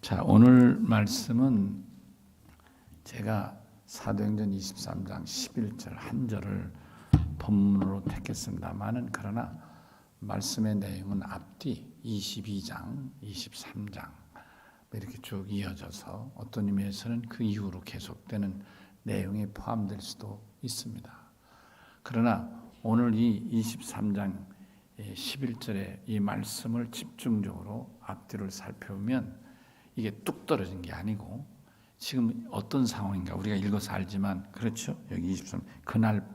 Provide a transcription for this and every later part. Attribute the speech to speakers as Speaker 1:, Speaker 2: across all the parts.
Speaker 1: 자, 오늘 말씀은 제가 사도행전 23장 11절 한 절을 본문으로 택했습니다만은 그러나 말씀의 내용은 앞뒤 22장, 23장 이렇게 쭉 이어져서 어떤 의미에서는 그 이후로 계속되는 내용이 포함될 수도 있습니다. 그러나 오늘 이 23장 11절의 이 말씀을 집중적으로 앞뒤를 살펴보면 이게 뚝 떨어진 게 아니고 지금 어떤 상황인가 우리가 읽어서 알지만 그렇죠. 여기 23 그날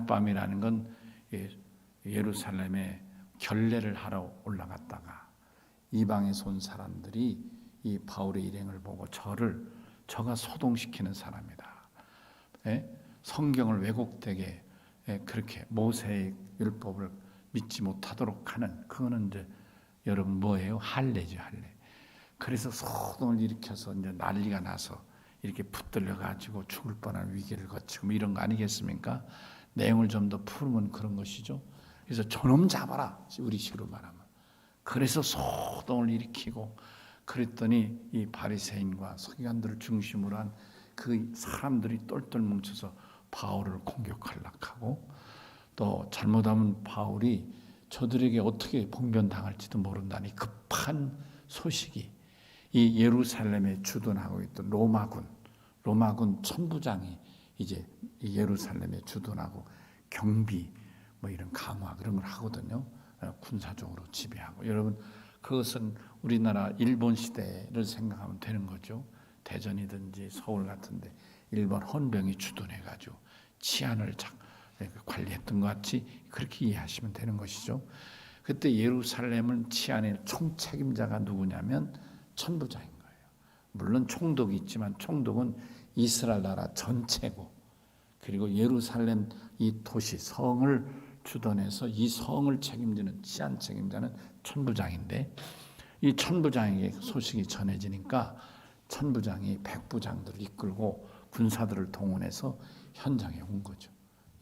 Speaker 1: 밤이라는 건 예루살렘에 결례를 하러 올라갔다가 이방에서 온 사람들이 이 바울의 일행을 보고 저가 소동시키는 사람이다. 성경을 왜곡되게 그렇게 모세의 율법을 믿지 못하도록 하는 그거는 이제 여러분 뭐예요? 할례죠, 할례. 그래서 소동을 일으켜서 이제 난리가 나서 이렇게 붙들려 가지고 죽을 뻔한 위기를 거치고 뭐 이런 거 아니겠습니까? 내용을 좀 더 풀으면 그런 것이죠. 그래서 저놈 잡아라, 우리식으로 말하면. 그래서 소동을 일으키고 그랬더니 이 바리새인과 서기관들을 중심으로 한 그 사람들이 똘똘 뭉쳐서 바울을 공격하려고 하고 또 잘못하면 바울이 저들에게 어떻게 봉변당할지도 모른다니 급한 소식이 이 예루살렘에 주둔하고 있던 로마군 천부장이 이제 예루살렘에 주둔하고 경비 뭐 이런 강화 그런 걸 하거든요. 군사적으로 지배하고 여러분 그것은 우리나라 일본 시대를 생각하면 되는 거죠. 대전이든지 서울 같은데 일본 헌병이 주둔해가지고 치안을 관리했던 것 같이 그렇게 이해하시면 되는 것이죠. 그때 예루살렘은 치안의 총책임자가 누구냐면 천부장인 거예요. 물론 총독이 있지만 총독은 이스라엘 나라 전체고 그리고 예루살렘 이 도시 성을 주둔해서 이 성을 책임지는 치안 책임자는 천부장인데 이 천부장에게 소식이 전해지니까 천부장이 백부장들을 이끌고 군사들을 동원해서 현장에 온 거죠.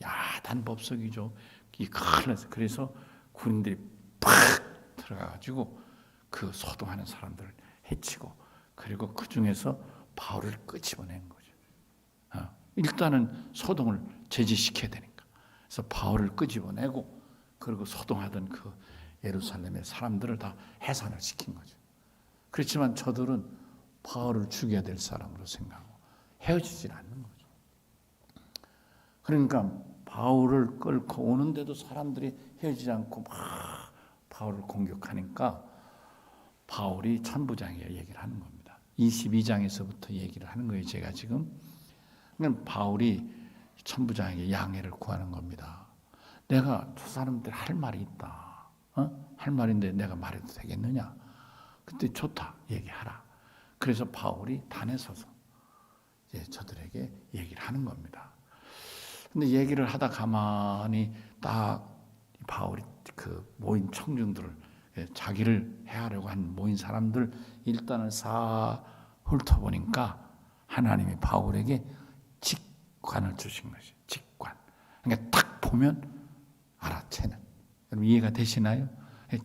Speaker 1: 야단법석이죠. 이 큰일 났어요. 그래서 군인들이 팍 들어가가지고 그 소동하는 사람들을 해치고 그리고 그 중에서 바울을 끄집어낸 거죠. 일단은 소동을 제지시켜야 되니까. 그래서 바울을 끄집어내고 그리고 소동하던 그 예루살렘의 사람들을 다 해산을 시킨 거죠. 그렇지만 저들은 바울을 죽여야 될 사람으로 생각하고 헤어지질 않는 거죠. 그러니까 바울을 끌고 오는데도 사람들이 헤어지지 않고 막 바울을 공격하니까 바울이 천부장에게 얘기를 하는 겁니다. 22장에서부터 얘기를 하는 거예요. 제가 지금. 그러니까 바울이 천부장에게 양해를 구하는 겁니다. 내가 저 사람들 할 말이 있다. 할 말인데 내가 말해도 되겠느냐? 그때 좋다. 얘기하라. 그래서 바울이 단에 서서 이제 저들에게 얘기를 하는 겁니다. 근데 얘기를 하다 가만히 딱 바울이 그 모인 청중들을 자기를 해하려고 한 모인 사람들 일단은 싹 훑어보니까 하나님이 바울에게 직관을 주신 것이 직관. 그러니까 딱 보면 알아채는. 여러분 이해가 되시나요?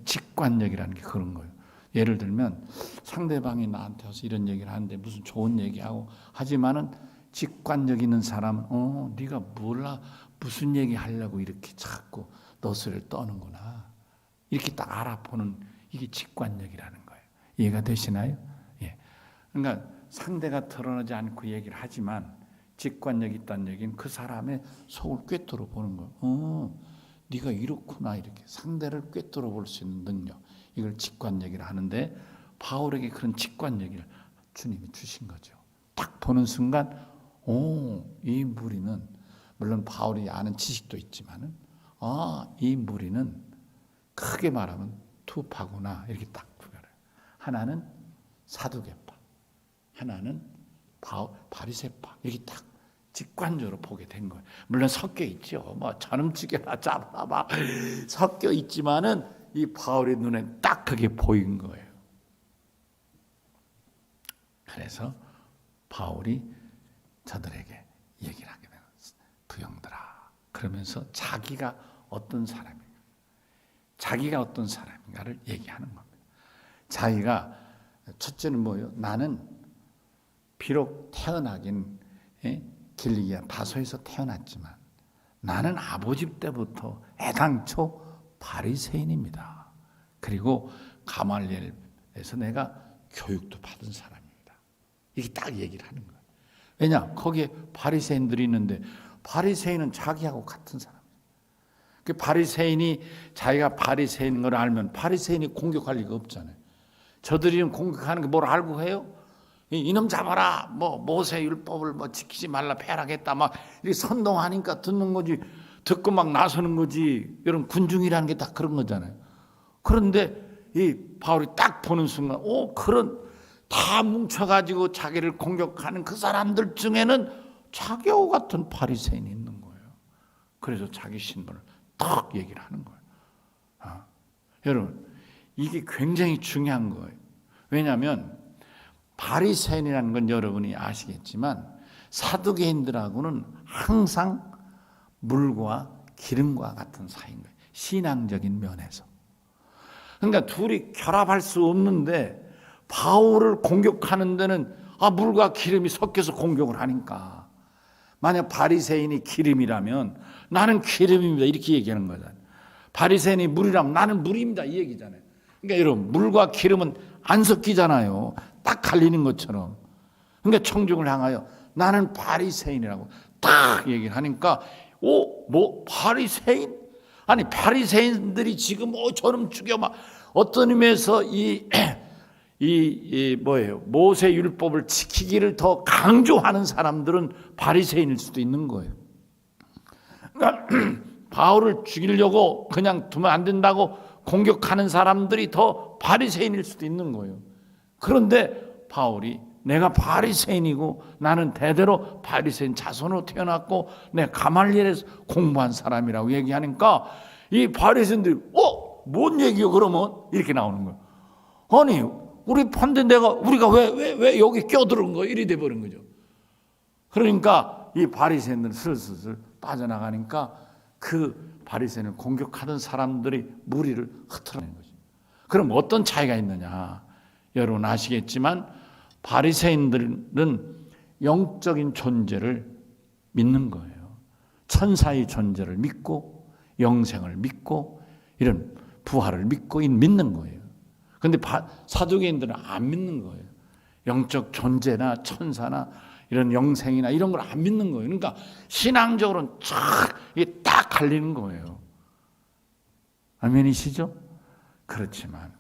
Speaker 1: 직관력이라는 게 그런 거예요. 예를 들면 상대방이 나한테 와서 이런 얘기를 하는데 무슨 좋은 얘기하고 하지만은 직관력 있는 사람은 네가 몰라 무슨 얘기 하려고 이렇게 자꾸 너스를 떠는구나. 이렇게 딱 알아보는 이게 직관력이라는 거예요. 이해가 되시나요? 예. 그러니까 상대가 드러나지 않고 얘기를 하지만 직관력 있다는 얘기는 그 사람의 속을 꿰뚫어 보는 거예요. 네가 이렇구나 이렇게 상대를 꿰뚫어 볼 수 있는 능력. 이걸 직관력이라 하는데 바울에게 그런 직관력을 주님이 주신 거죠. 딱 보는 순간 이 무리는 물론 바울이 아는 지식도 있지만은 이 무리는 크게 말하면 투파구나 이렇게 딱 구별해요. 하나는 사두개파, 하나는 바리새파 이렇게 딱 직관적으로 보게 된 거예요. 물론 섞여 있죠. 뭐 저놈치게나 잡아라 막 섞여 있지만은 이 바울의 눈에 딱 그게 보인 거예요. 그래서 바울이 저들에게 얘기를 하게 되는 부형들아 그러면서 자기가 어떤 사람인가를 얘기하는 겁니다. 자기가 첫째는 뭐예요? 나는 비록 태어나긴 길리기아 다소에서 태어났지만 나는 아버지 때부터 애당초 바리새인입니다. 그리고 가말리엘에서 내가 교육도 받은 사람입니다. 이게 딱 얘기를 하는 거예요. 왜냐? 거기에 바리새인들이 있는데 바리새인은 자기하고 같은 사람이에요. 그 바리새인이 자기가 바리새인인 걸 알면 바리새인이 공격할 리가 없잖아요. 저들이 공격하는 게 뭘 알고 해요? 이놈 잡아라, 모세 율법을 지키지 말라, 폐락했다, 막 이렇게 선동하니까 듣는 거지, 듣고 막 나서는 거지. 여러분, 군중이라는 게 다 그런 거잖아요. 그런데 이 바울이 딱 보는 순간, 그런 다 뭉쳐가지고 자기를 공격하는 그 사람들 중에는 자기와 같은 바리새인이 있는 거예요. 그래서 자기 신분을 딱 얘기를 하는 거예요. 여러분, 이게 굉장히 중요한 거예요. 왜냐하면 바리새인이라는 건 여러분이 아시겠지만 사두개인들하고는 항상 물과 기름과 같은 사이인 거예요. 신앙적인 면에서. 그러니까 둘이 결합할 수 없는데 바울을 공격하는 데는 물과 기름이 섞여서 공격을 하니까, 만약 바리새인이 기름이라면 나는 기름입니다 이렇게 얘기하는 거잖아요. 바리새인이 물이라면 나는 물입니다 이 얘기잖아요. 그러니까 여러분, 물과 기름은 안 섞이잖아요. 딱 갈리는 것처럼. 그러니까 청중을 향하여 나는 바리새인이라고 딱 얘기를 하니까 바리새인? 아니, 바리새인들이 지금 저놈 죽여 막 어떤 의미에서 모세 율법을 지키기를 더 강조하는 사람들은 바리새인일 수도 있는 거예요. 그러니까 바울을 죽이려고 그냥 두면 안 된다고 공격하는 사람들이 더 바리새인일 수도 있는 거예요. 그런데 바울이 내가 바리새인이고 나는 대대로 바리새인 자손으로 태어났고 내가 가말리엘에서 공부한 사람이라고 얘기하니까 이 바리새인들이 뭔 얘기요 그러면? 이렇게 나오는 거예요. 아니, 우리 판대 우리가 왜 여기 껴들은 거야? 이리 돼버린 거죠. 그러니까 이 바리새인들은 슬슬 빠져나가니까 그 바리새인을 공격하던 사람들이 무리를 흩어내는 거죠. 그럼 어떤 차이가 있느냐? 여러분 아시겠지만 바리새인들은 영적인 존재를 믿는 거예요. 천사의 존재를 믿고 영생을 믿고 이런 부활을 믿는 거예요. 그런데 사두개인들은 안 믿는 거예요. 영적 존재나 천사나 이런 영생이나 이런 걸 안 믿는 거예요. 그러니까 신앙적으로는 딱 갈리는 거예요. 아멘이시죠? 그렇지만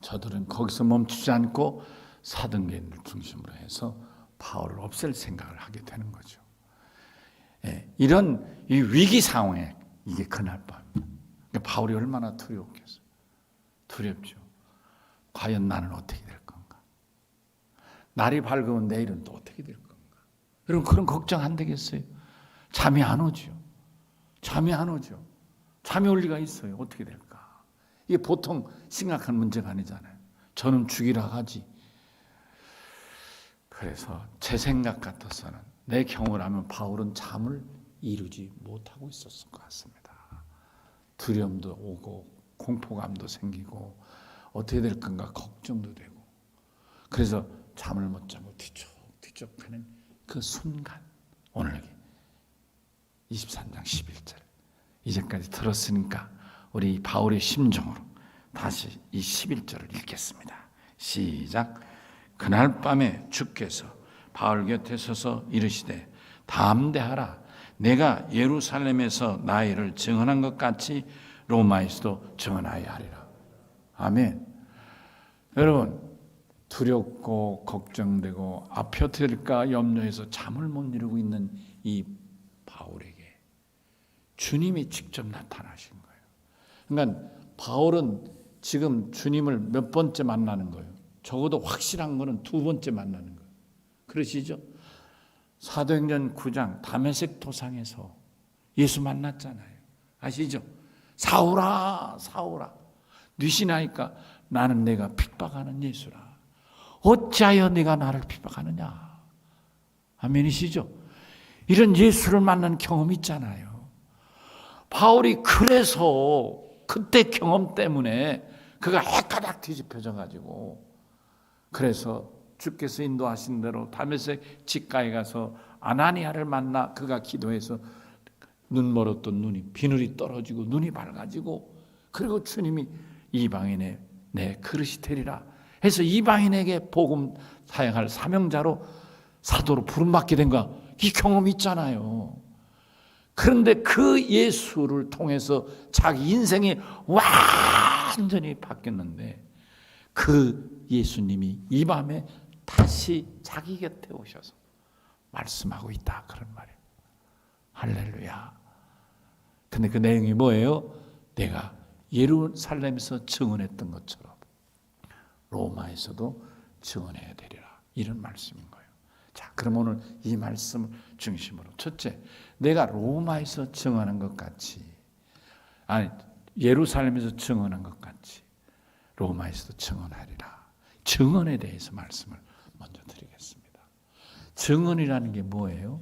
Speaker 1: 저들은 거기서 멈추지 않고 사두개인을 중심으로 해서 바울을 없앨 생각을 하게 되는 거죠. 이런 이 위기 상황에 이게 그날 밤입니다. 그러니까 바울이 얼마나 두려웠겠어요. 두렵죠. 과연 나는 어떻게 될 건가? 날이 밝으면 내일은 또 어떻게 될 건가? 여러분, 그런 걱정 안 되겠어요? 잠이 안 오죠. 잠이 올 리가 있어요. 어떻게 될까? 이게 보통 심각한 문제가 아니잖아요. 저는 죽이라 하지. 그래서 제 생각 같아서는, 내 경우라면 바울은 잠을 이루지 못하고 있었을 것 같습니다. 두려움도 오고 공포감도 생기고 어떻게 될 건가 걱정도 되고, 그래서 잠을 못 자고 뒤척하는 그 순간, 오늘 23장 11절 이제까지 들었으니까 우리 바울의 심정으로 다시 이 11절을 읽겠습니다. 시작. 그날 밤에 주께서 바울 곁에 서서 이르시되 담대하라, 내가 예루살렘에서 나의 일을 증언한 것 같이 로마에서도 증언하여 하리라. 아멘. 여러분, 두렵고 걱정되고 앞이 어떻게 될까 염려해서 잠을 못 이루고 있는 이 바울에게 주님이 직접 나타나신 거예요. 그러니까 바울은 지금 주님을 몇 번째 만나는 거예요. 적어도 확실한 거는 두 번째 만나는 거예요. 그러시죠? 사도행전 9장 다메섹 도상에서 예수 만났잖아요. 아시죠? 사울아 사울아, 뉘시나이까 나는 내가 핍박하는 예수라. 어찌하여 네가 나를 핍박하느냐. 아멘이시죠? 이런 예수를 만난 경험이 있잖아요. 바울이 그래서 그때 경험 때문에 그가 해가닥 뒤집혀져 가지고, 그래서 주께서 인도하신 대로 다메섹 직가에 가서 아나니아를 만나 그가 기도해서 눈 멀었던 눈이 비늘이 떨어지고 눈이 밝아지고, 그리고 주님이 이방인의 내 그릇이 되리라 해서 이방인에게 복음 사역할 사명자로 사도로 부름받게 된 거, 이 경험이 있잖아요. 그런데 그 예수를 통해서 자기 인생이 완전히 바뀌었는데, 그 예수님이 이 밤에 다시 자기 곁에 오셔서 말씀하고 있다, 그런 말이에요. 할렐루야. 근데 그 내용이 뭐예요? 내가 예루살렘에서 증언했던 것처럼 로마에서도 증언해야 되리라, 이런 말씀인 거예요. 자, 그럼 오늘 이 말씀을 중심으로, 첫째, 내가 로마에서 증언한 것 같이, 아니 예루살렘에서 증언한 것 같이 로마에서도 증언하리라. 증언에 대해서 말씀을 먼저 드리겠습니다. 증언이라는 게 뭐예요?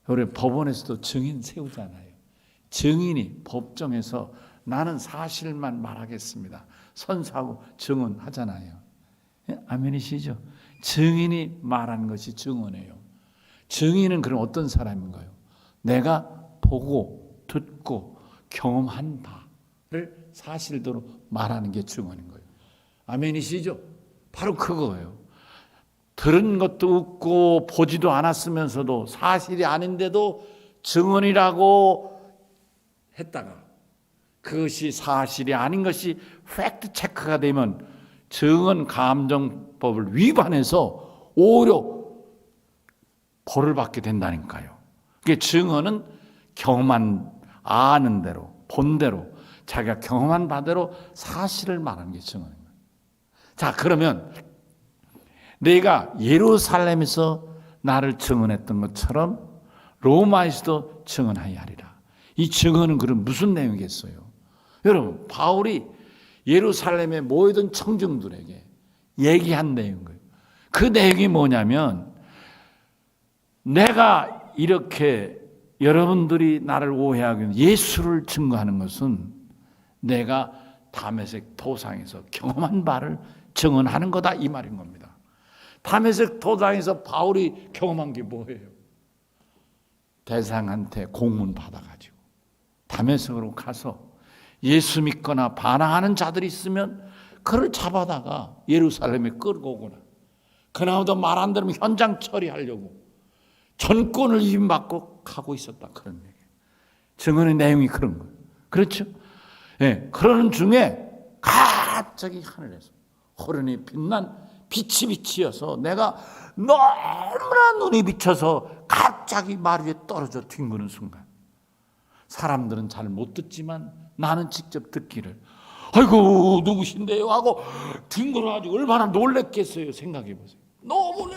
Speaker 1: 우리 법원에서도 증인 세우잖아요. 증인이 법정에서 나는 사실만 말하겠습니다, 선서하고 증언하잖아요. 아멘이시죠? 증인이 말하는 것이 증언이에요. 증인은 그럼 어떤 사람인가요? 내가 보고 듣고 경험한 바를 사실대로 말하는 게 증언인 거예요. 아멘이시죠? 바로 그거예요. 들은 것도 없고 보지도 않았으면서도 사실이 아닌데도 증언이라고 했다가 그것이 사실이 아닌 것이 팩트 체크가 되면 증언 감정법을 위반해서 오히려 벌을 받게 된다니까요. 그게 증언은 경험한, 아는 대로, 본 대로, 자기가 경험한 바대로 사실을 말하는 게 증언인 거예요. 자, 그러면 내가 예루살렘에서 나를 증언했던 것처럼 로마에서도 증언하여야 하리라. 이 증언은 그럼 무슨 내용이겠어요? 여러분, 바울이 예루살렘에 모이던 청중들에게 얘기한 내용인 거예요. 그 내용이 뭐냐면, 내가 이렇게 여러분들이 나를 오해하고 예수를 증거하는 것은 내가 다메섹 도상에서 경험한 바를 증언하는 거다, 이 말인 겁니다. 다메섹 도상에서 바울이 경험한 게 뭐예요? 대상한테 공문 받아가지고 다메섹으로 가서 예수 믿거나 반항하는 자들이 있으면 그를 잡아다가 예루살렘에 끌고 오거나, 그나마도 말 안 들으면 현장 처리하려고 전권을 임받고 가고 있었다, 그런 얘기예요. 증언의 내용이 그런 거예요. 그렇죠? 예, 그러는 중에 갑자기 하늘에서 호련히 빛난 빛이 비치어서 내가 너무나 눈이 비쳐서 갑자기 말 위에 떨어져 뒹구는 순간, 사람들은 잘 못 듣지만 나는 직접 듣기를, 아이고 누구신데요 하고 뒹굴어가지고 얼마나 놀랬겠어요. 생각해 보세요. 너무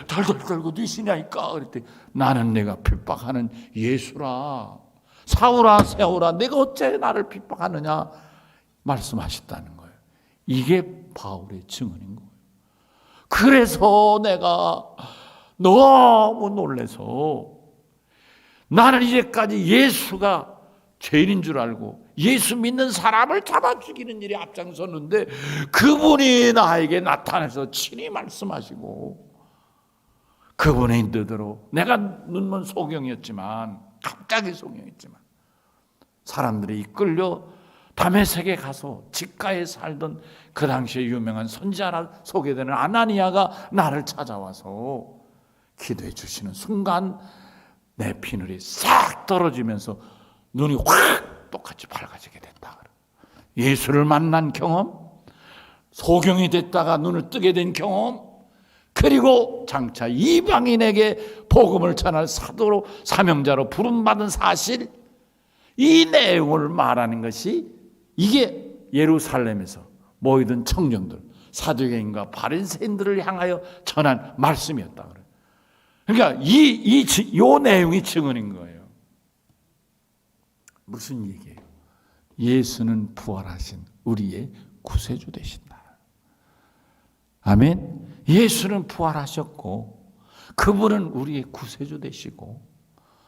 Speaker 1: 달달 떨고 누구시냐니까. 그랬더니 나는 내가 핍박하는 예수라. 사울아 세우라, 내가 어째 나를 핍박하느냐 말씀하셨다는 거예요. 이게 바울의 증언인 거예요. 그래서 내가 너무 놀라서, 나는 이제까지 예수가 죄인인 줄 알고 예수 믿는 사람을 잡아 죽이는 일에 앞장섰는데, 그분이 나에게 나타나서 친히 말씀하시고, 그분의 뜻대로 내가 눈먼 소경이었지만, 갑자기 소경이었지만 사람들이 이끌려 다메섹에 가서 직가에 살던 그 당시에 유명한 선지자라 소개되는 아나니아가 나를 찾아와서 기도해 주시는 순간 내 비늘이 싹 떨어지면서 눈이 확 똑같이 밝아지게 됐다. 예수를 만난 경험, 소경이 됐다가 눈을 뜨게 된 경험, 그리고 장차 이방인에게 복음을 전할 사도로, 사명자로 부름받은 사실, 이 내용을 말하는 것이, 이게 예루살렘에서 모이던 청중들, 사두개인과 바리새인들을 향하여 전한 말씀이었다. 그러니까 이 내용이 증언인 거예요. 무슨 얘기예요? 예수는 부활하신 우리의 구세주 되신다. 아멘. 예수는 부활하셨고 그분은 우리의 구세주 되시고,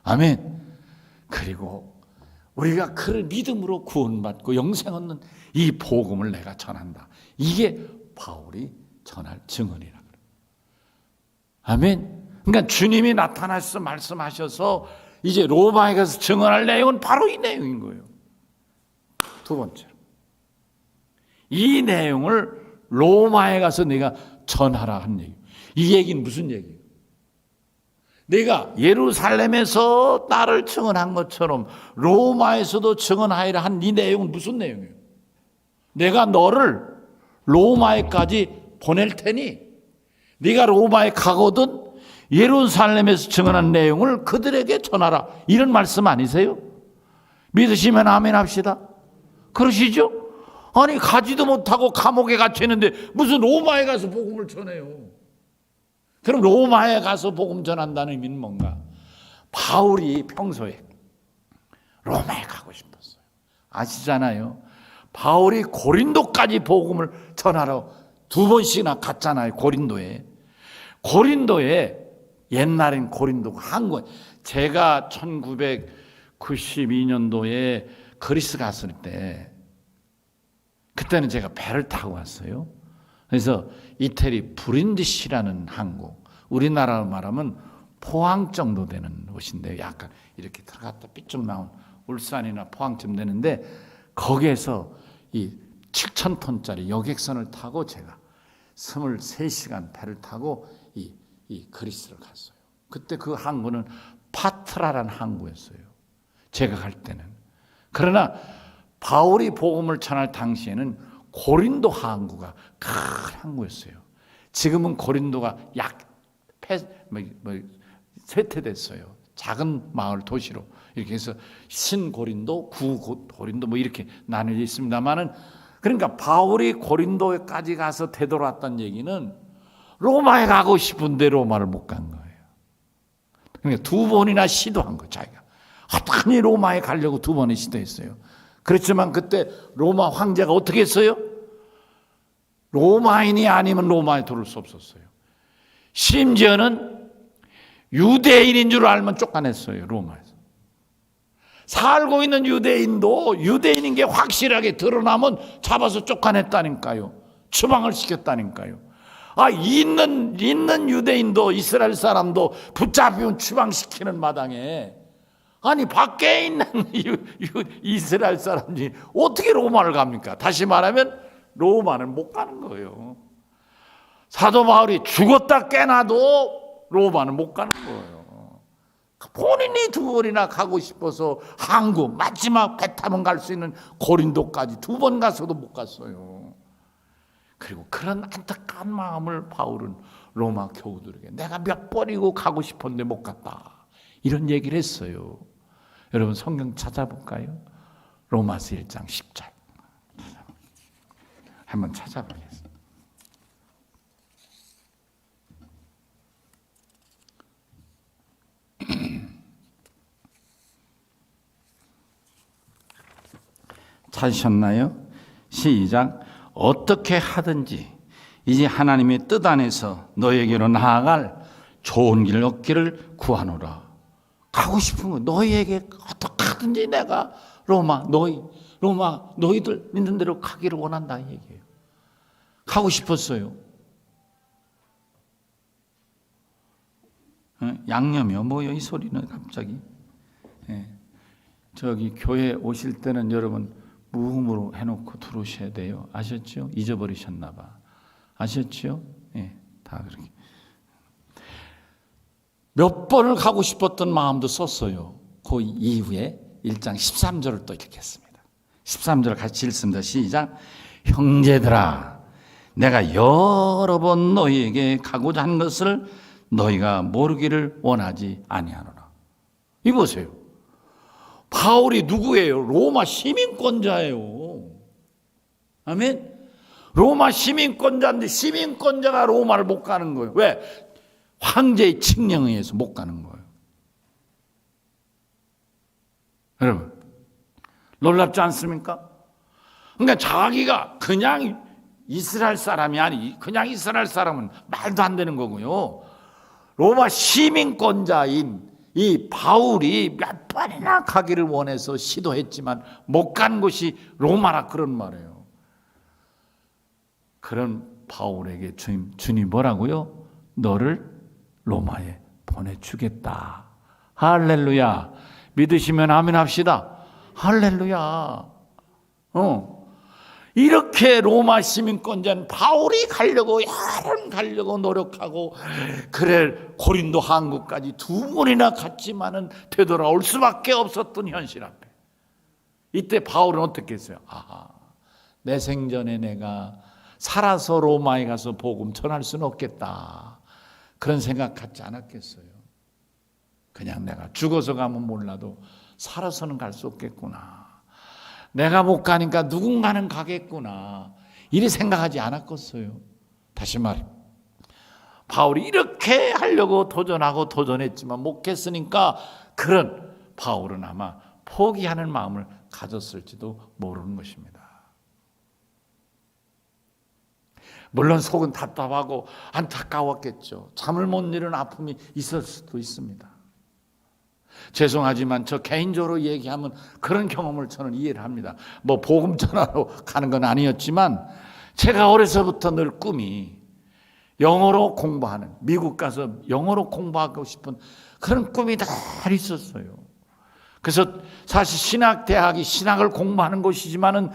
Speaker 1: 아멘. 그리고 우리가 그 믿음으로 구원받고 영생 얻는 이 복음을 내가 전한다. 이게 바울이 전할 증언이라 그래요. 아멘. 그러니까 주님이 나타나셔서 말씀하셔서 이제 로마에 가서 증언할 내용은 바로 이 내용인 거예요. 두 번째로, 이 내용을 로마에 가서 내가 전하라 한 얘기예요. 이 얘기는 무슨 얘기예요? 내가 예루살렘에서 나를 증언한 것처럼 로마에서도 증언하리라 한 이 내용은 무슨 내용이에요? 내가 너를 로마에까지 보낼 테니 네가 로마에 가거든 예루살렘에서 증언한 내용을 그들에게 전하라. 이런 말씀 아니세요? 믿으시면 아멘 합시다. 그러시죠? 아니 가지도 못하고 감옥에 갇혀 있는데 무슨 로마에 가서 복음을 전해요. 그럼 로마에 가서 복음 전한다는 의미는 뭔가? 바울이 평소에 로마에 가고 싶었어요. 아시잖아요. 바울이 고린도까지 복음을 전하러 2번씩이나 갔잖아요. 고린도에 옛날엔 고린도가 한국, 제가 1992년도에 그리스 갔을 때 그때는 제가 배를 타고 왔어요. 그래서 이태리 브린디시라는 항구, 우리나라로 말하면 포항 정도 되는 곳인데 약간 이렇게 들어갔다 삐쭉 나온 울산이나 포항쯤 되는데 거기에서 이 7,000톤짜리 여객선을 타고 제가 23시간 배를 타고 이 그리스를 갔어요. 그때 그 항구는 파트라라는 항구였어요. 제가 갈 때는. 그러나 바울이 복음을 전할 당시에는 고린도 항구가 큰 항구였어요. 지금은 고린도가 쇠퇴됐어요. 작은 마을 도시로 이렇게 해서 신고린도, 구고린도 뭐 이렇게 나뉘어 있습니다만은, 그러니까 바울이 고린도까지 가서 되돌아왔다는 얘기는 로마에 가고 싶은데 로마를 못 간 거예요. 그러니까 2번이나 시도한 거예요. 자기가 어떠니 로마에 가려고 2번을 시도했어요. 그렇지만 그때 로마 황제가 어떻게 했어요? 로마인이 아니면 로마에 들어올 수 없었어요. 심지어는 유대인인 줄 알면 쫓아냈어요. 로마에서. 살고 있는 유대인도 유대인인 게 확실하게 드러나면 잡아서 쫓아냈다니까요. 추방을 시켰다니까요. 있는 유대인도, 이스라엘 사람도 붙잡히면 추방시키는 마당에, 아니 밖에 있는 이스라엘 사람들이 어떻게 로마를 갑니까? 다시 말하면 로마는 못 가는 거예요. 사도 바울이 죽었다 깨나도 로마는 못 가는 거예요. 본인이 2번이나 가고 싶어서 항구 마지막 배 타면 갈 수 있는 고린도까지 2번 가서도 못 갔어요. 그리고 그런 안타까운 마음을 바울은 로마 교우들에게, 내가 몇 번이고 가고 싶었는데 못 갔다, 이런 얘기를 했어요. 여러분 성경 찾아볼까요? 로마서 1장 10절 한번 찾아보겠습니다. 찾으셨나요? 시작. 어떻게 하든지 이제 하나님의 뜻 안에서 너에게로 나아갈 좋은 길을 얻기를 구하노라. 가고 싶은 거, 너희에게 어떻게 하든지 내가 로마 너희들 있는 대로 가기를 원한다, 이 얘기예요. 가고 싶었어요. 양념이요 뭐요 이 소리는 갑자기. 저기 교회 오실 때는 여러분 무음으로 해놓고 들어오셔야 돼요. 아셨죠? 잊어버리셨나 봐. 아셨죠? 다 그렇게. 몇 번을 가고 싶었던 마음도 썼어요. 그 이후에 1장 13절을 또 이렇게 했습니다. 13절 같이 읽습니다. 시작. 형제들아, 내가 여러 번 너희에게 가고자 한 것을 너희가 모르기를 원하지 아니하노라. 이보세요. 바울이 누구예요? 로마 시민권자예요. 아멘. 로마 시민권자인데 시민권자가 로마를 못 가는 거예요. 왜? 황제의 칙령에 의해서 못 가는 거예요. 여러분 놀랍지 않습니까? 그러니까 자기가 그냥 이스라엘 사람이 아니, 그냥 이스라엘 사람은 말도 안 되는 거고요. 로마 시민권자인 이 바울이 몇 번이나 가기를 원해서 시도했지만 못 간 곳이 로마라 그런 말이에요. 그런 바울에게 주님 뭐라고요? 너를 로마에 보내주겠다. 할렐루야. 믿으시면 아멘 합시다. 할렐루야. 이렇게 로마 시민권자는 바울이 가려고 여름 가려고 노력하고 그래 고린도 항구까지 2번이나 갔지만은 되돌아올 수밖에 없었던 현실 앞에 이때 바울은 어떻게 했어요? 내 생전에 내가 살아서 로마에 가서 복음 전할 수는 없겠다 그런 생각 갖지 않았겠어요? 그냥 내가 죽어서 가면 몰라도 살아서는 갈 수 없겠구나. 내가 못 가니까 누군가는 가겠구나. 이리 생각하지 않았겠어요. 다시 말해 바울이 이렇게 하려고 도전하고 도전했지만 못 했으니까 그런 바울은 아마 포기하는 마음을 가졌을지도 모르는 것입니다. 물론 속은 답답하고 안타까웠겠죠. 잠을 못 이루는 아픔이 있을 수도 있습니다. 죄송하지만 저 개인적으로 얘기하면 그런 경험을 저는 이해를 합니다. 뭐 복음 전하러 가는 건 아니었지만 제가 어려서부터 늘 꿈이 영어로 공부하는, 미국 가서 영어로 공부하고 싶은 그런 꿈이 늘 있었어요. 그래서 사실 신학대학이 신학을 공부하는 곳이지만은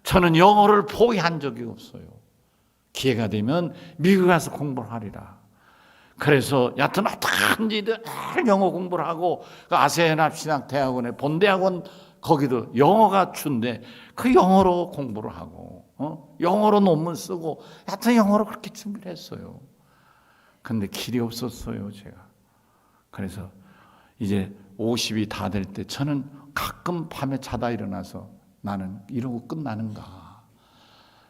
Speaker 1: 저는 영어를 포기한 적이 없어요. 기회가 되면 미국 가서 공부를 하리라. 그래서 여하튼 어떡한지들 영어 공부를 하고 아세아연합 신학대학원에 본대학원 거기도 영어가 준데 그 영어로 공부를 하고 영어로 논문 쓰고 여하튼 영어로 그렇게 준비를 했어요. 근데 길이 없었어요 제가. 그래서 이제 50이 다 될 때 저는 가끔 밤에 자다 일어나서 나는 이러고 끝나는가,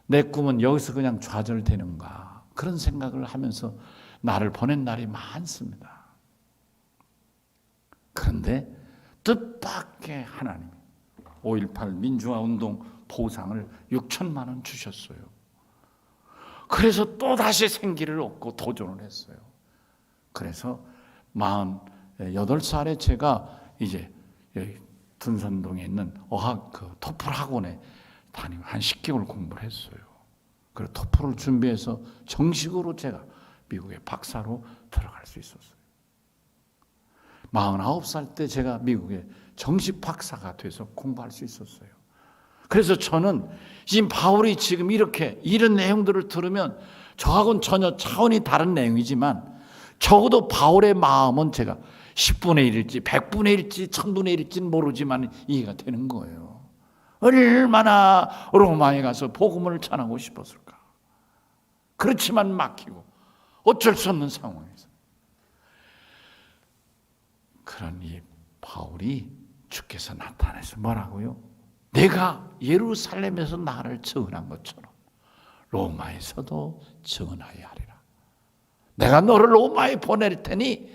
Speaker 1: 내 꿈은 여기서 그냥 좌절되는가, 그런 생각을 하면서 나를 보낸 날이 많습니다. 그런데 뜻밖의 하나님이 5.18 민주화운동 보상을 6천만 원 주셨어요. 그래서 또다시 생기를 얻고 도전을 했어요. 그래서 48살에 제가 이제 여기 둔산동에 있는 어학 토플 학원에 다니고 한 10개월 공부를 했어요. 그래서 토플을 준비해서 정식으로 제가 미국의 박사로 들어갈 수 있었어요. 49살 때 제가 미국에 정식 박사가 돼서 공부할 수 있었어요. 그래서 저는 지금 바울이 지금 이렇게 이런 내용들을 들으면 저하고는 전혀 차원이 다른 내용이지만 적어도 바울의 마음은 제가 10분의 1일지 100분의 1일지 1000분의 1일지는 모르지만 이해가 되는 거예요. 얼마나 로마에 가서 복음을 전하고 싶었을까. 그렇지만 막히고 어쩔 수 없는 상황에서 그런 이 바울이 주께서 나타나서 뭐라고요? 내가 예루살렘에서 나를 증언한 것처럼 로마에서도 증언하여야 하리라. 내가 너를 로마에 보낼 테니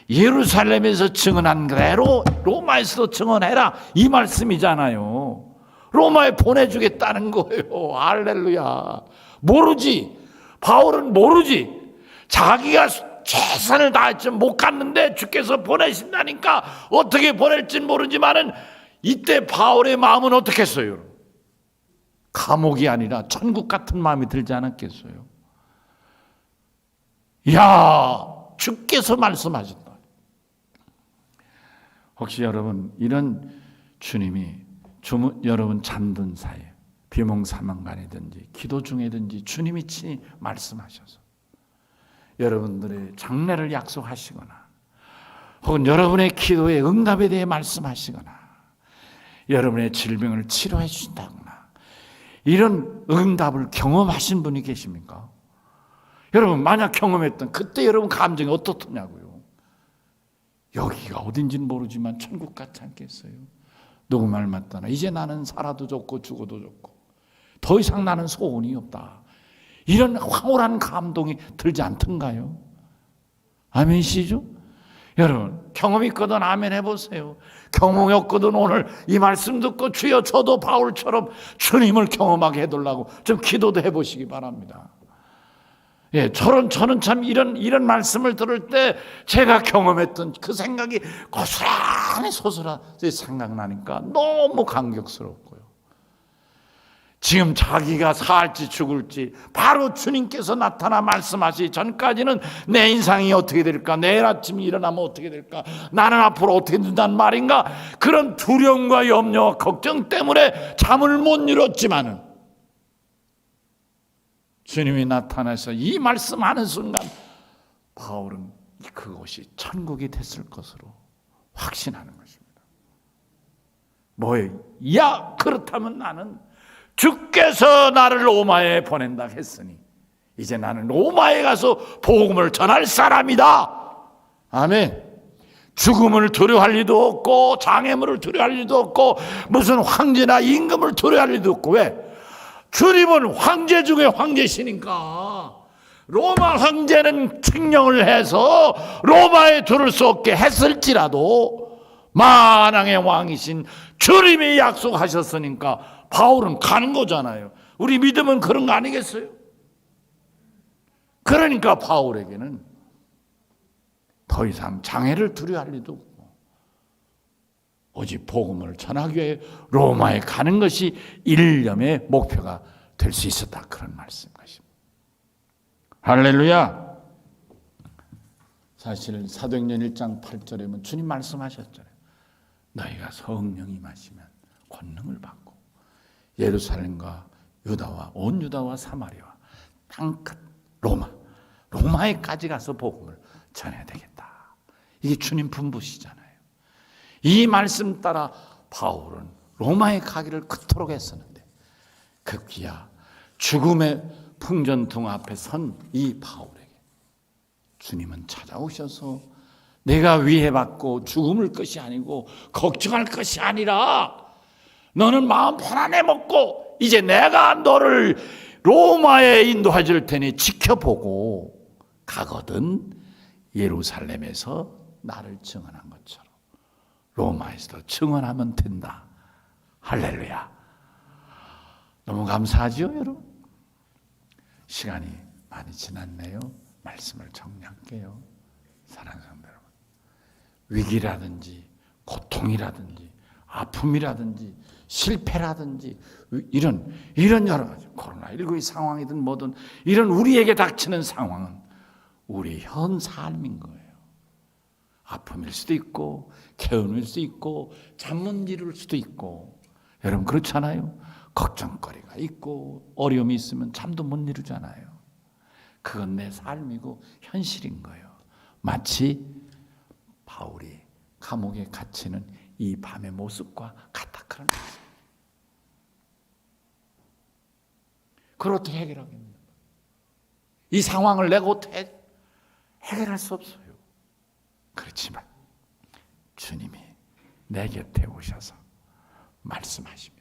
Speaker 1: 예루살렘에서 증언한 그대로 로마에서도 증언해라, 이 말씀이잖아요. 로마에 보내주겠다는 거예요. 할렐루야. 모르지, 바울은 모르지. 자기가 최선을 다했지만 못 갔는데 주께서 보내신다니까 어떻게 보낼지는 모르지만은 이때 바울의 마음은 어떻겠어요? 감옥이 아니라 천국 같은 마음이 들지 않았겠어요? 이야, 주께서 말씀하셨다. 혹시 여러분 이런 주님이 여러분 잠든 사이에 비몽사몽간이든지 기도 중에든지 주님이 친히 말씀하셔서 여러분들의 장래를 약속하시거나 혹은 여러분의 기도의 응답에 대해 말씀하시거나 여러분의 질병을 치료해 주신다거나 이런 응답을 경험하신 분이 계십니까? 여러분 만약 경험했던 그때 여러분 감정이 어떻더냐고요. 여기가 어딘지는 모르지만 천국 같지 않겠어요? 누구 말 맞다나 이제 나는 살아도 좋고 죽어도 좋고 더 이상 나는 소원이 없다, 이런 황홀한 감동이 들지 않던가요? 아멘이시죠? 여러분 경험이 있거든 아멘 해보세요. 경험이 없거든 오늘 이 말씀 듣고 주여 저도 바울처럼 주님을 경험하게 해달라고 좀 기도도 해보시기 바랍니다. 저는 참 이런 말씀을 들을 때 제가 경험했던 그 생각이 고스란히 소스라지 생각나니까 너무 감격스럽고요. 지금 자기가 살지 죽을지 바로 주님께서 나타나 말씀하시기 전까지는 내 인생이 어떻게 될까, 내일 아침에 일어나면 어떻게 될까, 나는 앞으로 어떻게 된다는 말인가, 그런 두려움과 염려와 걱정 때문에 잠을 못 이뤘지만은 주님이 나타나서 이 말씀하는 순간 바울은 그곳이 천국이 됐을 것으로 확신하는 것입니다. 뭐예요? 야, 그렇다면 나는 주께서 나를 로마에 보낸다 했으니 이제 나는 로마에 가서 복음을 전할 사람이다. 아멘. 죽음을 두려워할 리도 없고 장애물을 두려워할 리도 없고 무슨 황제나 임금을 두려워할 리도 없고. 왜? 주님은 황제 중에 황제시니까. 로마 황제는 칙령을 해서 로마에 들을 수 없게 했을지라도 만왕의 왕이신 주님이 약속하셨으니까 바울은 가는 거잖아요. 우리 믿음은 그런 거 아니겠어요? 그러니까 바울에게는 더 이상 장애를 두려워할 리도 없고 오직 복음을 전하기 위해 로마에 가는 것이 일념의 목표가 될 수 있었다. 그런 말씀 것입니다. 할렐루야. 사실 사도행전 1장 8절에 보면 주님 말씀하셨잖아요. 너희가 성령이 임하시면 권능을 받고 예루살렘과 유다와 온 유다와 사마리아와 땅끝 로마에까지 가서 복음을 전해야 되겠다. 이게 주님 분부시잖아요. 이 말씀 따라 바울은 로마에 가기를 그토록 했었는데 급기야 죽음의 풍전등 앞에 선 이 바울에게 주님은 찾아오셔서 내가 위해받고 죽음을 것이 아니고 걱정할 것이 아니라 너는 마음 편안해 먹고 이제 내가 너를 로마에 인도해 줄 테니 지켜보고 가거든 예루살렘에서 나를 증언한 것처럼 로마에서도 증언하면 된다. 할렐루야. 너무 감사하죠, 여러분? 시간이 많이 지났네요. 말씀을 정리할게요. 사랑하는 성도 여러분, 위기라든지 고통이라든지 아픔이라든지 실패라든지 이런 여러 가지 코로나19의 상황이든 뭐든 이런 우리에게 닥치는 상황은 우리 현 삶인 거예요. 아픔일 수도 있고 개운일 수도 있고 잠 못 이룰 수도 있고 여러분 그렇잖아요. 걱정거리가 있고 어려움이 있으면 잠도 못 이루잖아요. 그건 내 삶이고 현실인 거예요. 마치 바울이 감옥에 갇히는 이 밤의 모습과 같다 그런 말씀. 그걸 어떻게 해결하겠습니까? 이 상황을 내가 어떻게 해결할 수 없어요. 그렇지만 주님이 내 곁에 오셔서 말씀하시면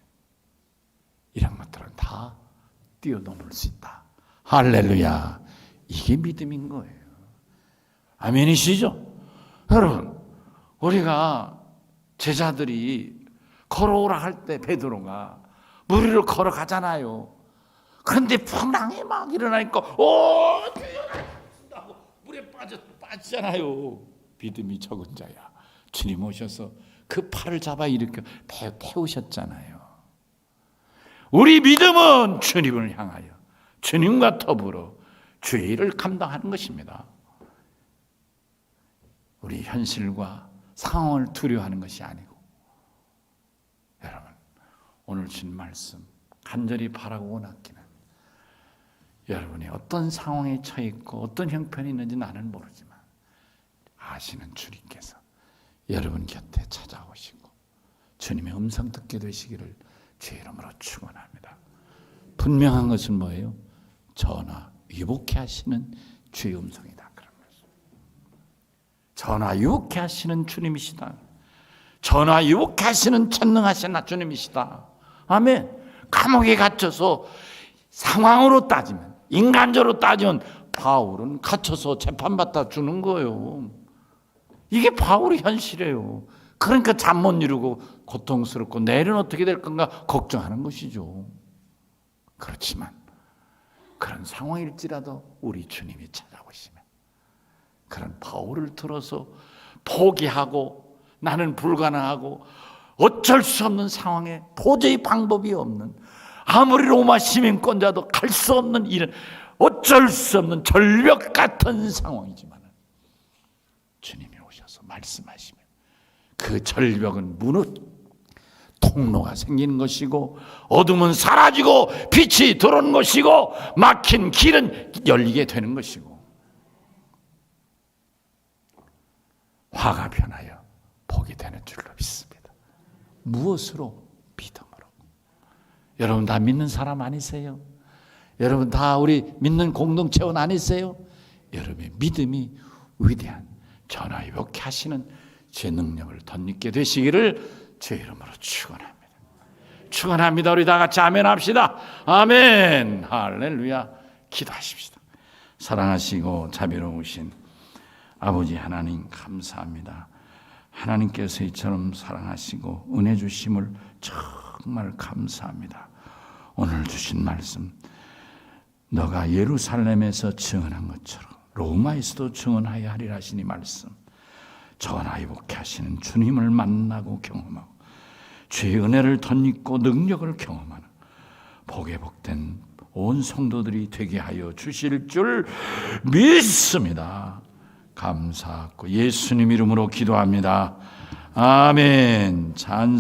Speaker 1: 이런 것들은 다 뛰어넘을 수 있다. 할렐루야. 이게 믿음인 거예요. 아멘이시죠? 여러분, 우리가 제자들이 걸어오라 할 때 베드로가 물 위로 걸어가잖아요. 그런데 풍랑이 막 일어나니까 하고 물에 빠지잖아요. 믿음이 적은 자야. 주님 오셔서 그 팔을 잡아 일으켜 태우셨잖아요. 우리 믿음은 주님을 향하여 주님과 더불어 주의 일을 감당하는 것입니다. 우리 현실과 상황을 두려워하는 것이 아니고 여러분 오늘 준 말씀 간절히 바라고 원하기는 여러분이 어떤 상황에 처해 있고 어떤 형편이 있는지 나는 모르지만 아시는 주님께서 여러분 곁에 찾아오시고 주님의 음성 듣게 되시기를 주의 이름으로 축원합니다. 분명한 것은 뭐예요? 전하 유복해 하시는 주의 음성이다. 그런 말씀. 전하 유복해 하시는 주님이시다. 전하 유복해 하시는 전능하신 주님이시다. 아멘. 감옥에 갇혀서 상황으로 따지면 인간적으로 따지면 바울은 갇혀서 재판받다 주는 거예요. 이게 바울의 현실이에요. 그러니까 잠 못 이루고 고통스럽고 내일은 어떻게 될 건가 걱정하는 것이죠. 그렇지만 그런 상황일지라도 우리 주님이 찾아오시면 그런 바울을 들어서 포기하고 나는 불가능하고 어쩔 수 없는 상황에 도저히 방법이 없는, 아무리 로마 시민권자도 갈 수 없는 이런 어쩔 수 없는 절벽 같은 상황이지만 주님이 오셔서 말씀하시면 그 절벽은 통로가 생기는 것이고 어둠은 사라지고 빛이 들어오는 것이고 막힌 길은 열리게 되는 것이고 화가 변하여 복이 되는 줄로 믿습니다. 무엇으로? 믿음으로. 여러분 다 믿는 사람 아니세요? 여러분 다 우리 믿는 공동체원 아니세요? 여러분의 믿음이 위대한 전화위복케 하시는 제 능력을 덧입게 되시기를 제 이름으로 축원합니다. 축원합니다. 우리 다 같이 아멘 합시다. 아멘. 할렐루야. 기도하십시다. 사랑하시고 자비로우신 아버지 하나님 감사합니다. 하나님께서 이처럼 사랑하시고 은혜 주심을 정말 감사합니다. 오늘 주신 말씀, 너가 예루살렘에서 증언한 것처럼 로마에서도 증언하여 하리라 하시니 말씀, 전화위복케 하시는 주님을 만나고 경험하고 주의 은혜를 덧입고 능력을 경험하는 복에 복된 온 성도들이 되게 하여 주실 줄 믿습니다. 감사하고 예수님 이름으로 기도합니다. 아멘. 찬송.